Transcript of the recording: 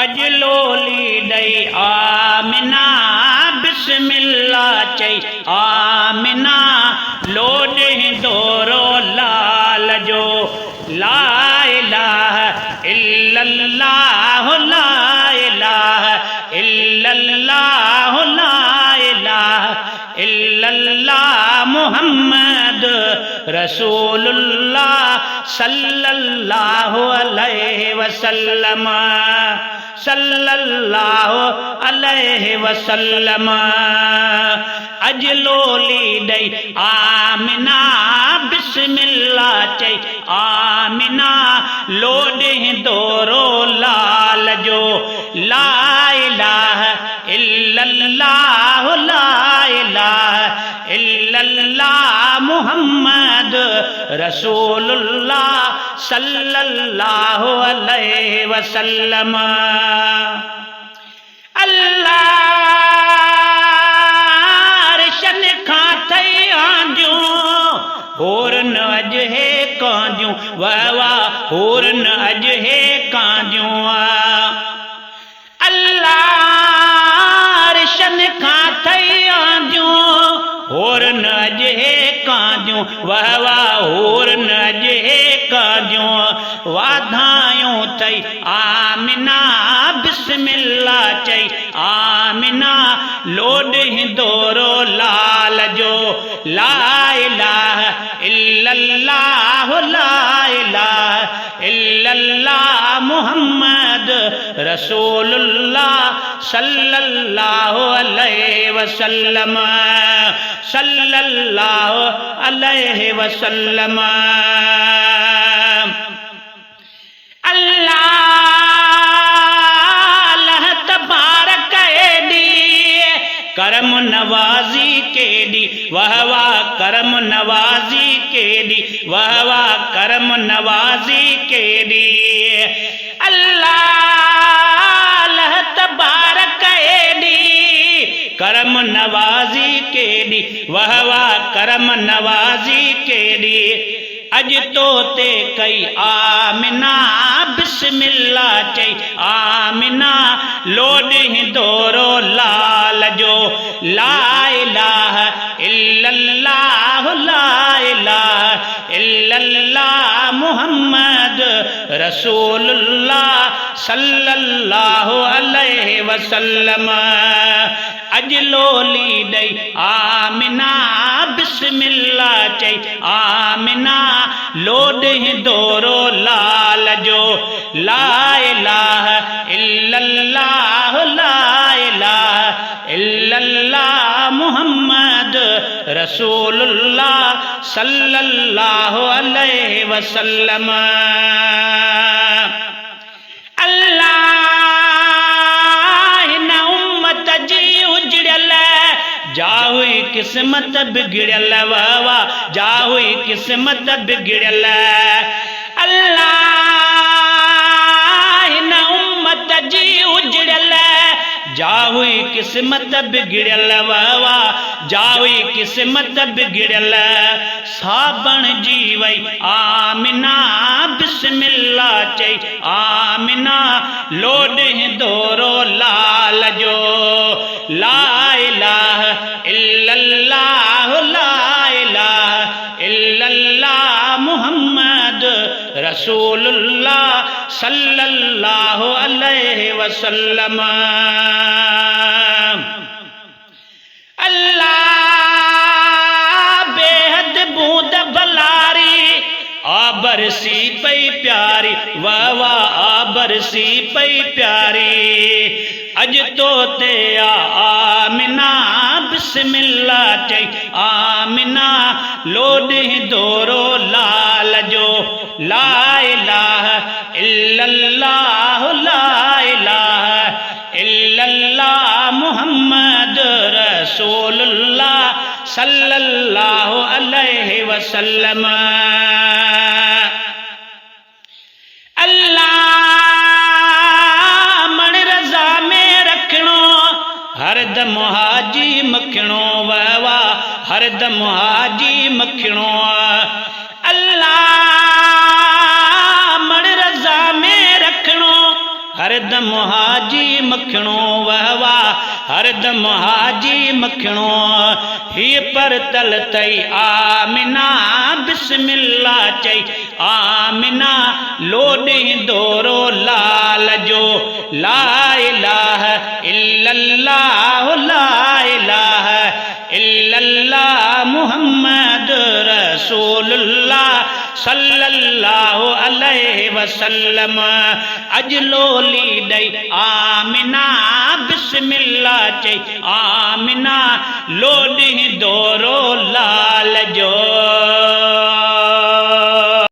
अज लोली दई आमिना बिस्मिल्लाह चई आमिना लोडे दोरो लाल जो ला इलाहा इल्लल्लाह ला इलाहा इल्लल्लाह ला इलाहा इल्लल्लाह मुहम्मद रसूलुल्लाह सल्लल्लाहु अलैहि वसल्लम सल्लल्लाहु अलैहि वसल्लम। अज लोली दई आमिना बिस्मिल्लाह चई आमिना लोडे दोरो लाल जो ला इलाहा इल्लल्लाह ला इलाहा इल्लल्लाह मुहम्मद रसूलुल्लाह सल्लल्लाहु अलैहि वसल्लम। अल्लाह अर्शन खां थई आंदियूं होर न अज है कांदियूं वाह वाह होर न अज है कांदियूं। अल्लाह अर्शन खां थई आंदियूं होर न अज है कांदियूं वाह वाह होर न अज है कांदियूं। वाधायूं थई आमिना बिस्मिल्लाह चई आमिना लोडे दोरो लाल जो ला इलाहा इल्लल्लाह ला इलाहा इल्लल्लाह मुहम्मद रसूलुल्लाह सल्लल्लाहु अलैहि वसल्लम सल्लल्लाहु अलैहि वसल्लम। अल्लाह तबारक एडी करम नवाजी केडी वाह वाह करम नवाजी केडी वाह वाह करम नवाजी केडी। अल्लाह तबारक एडी करम नवाजी केडी वाह वाह करम नवाजी केडी। अज तो ते कई आमिना बिस्मिल्लाह चई आमिना लोडे दोरो लाल जो ला इलाहा इल्लल्लाह ला इलाहा इल्लल्लाह मुहम्मद रसूलुल्लाह सल्लल्लाहु अलैहि वसल्लम। अज लोली दई आमिना बिस्मिल्लाह चई आमिना लोडे दोरो लाल जो ला इलाहा इल्लल्लाह ला इलाहा इल्लल्लाह मुहम्मद रसूलुल्लाह सल्लल्लाहु अलैहि वसल्लम। अल्लाह न उम्मत जी उजड़ल जा हुई किस्मत बिगड़ल वाह वाह जा हुई किस्मत बिगड़ल। अल्लाह न उम्मत जी उजड़ल जा हुई किस्मत बिगड़ल वाह वाह जा हुई किस्मत बिगड़ल। साबण जी वई आमिना बिस्मिल्लाह चई आमिना लोडे दोरो लाल जो ला इलाहा इल्लल्लाह ला इलाहा इल्लल्लाह मुहम्मद रसूलुल्लाह सल्लल्लाहु अलैहि वसल्लम। अल्लाह बेहद बूंद भलारी आबरसी पई प्यारी वाह वाह आबरसी पई प्यारी। अज तो ते आमिना बिस्मिल्लाह चई आमिना लोडे दोरो लाल जो ला इलाहा इल्लल्लाह ला इलाहा इल्लल्लाह मुहम्मद रसूलुल्लाह सल्लल्लाहु अलैहि वसल्लम। अल्लाह मन रजा में रखणो हरदम हाजी मखणो वाह वाह हरदम हाजी मखणो। हरदम हाजी मखणो वाह वाह हरदम हाजी मखणो ही पर तल तई आमिना बिस्मिल्लाह चई आमिना लोॾे दोरो लाल जो ला इलाहा इल्लल्लाह ला इलाहा इल्लल्लाह मुहम्मद रसूलुल्लाह सल्लल्लाहु अलैहि वसल्लम अजलोली दई आमिना बिस्मिल्लाह चई आमिना लोॾी दोरो लाल जो।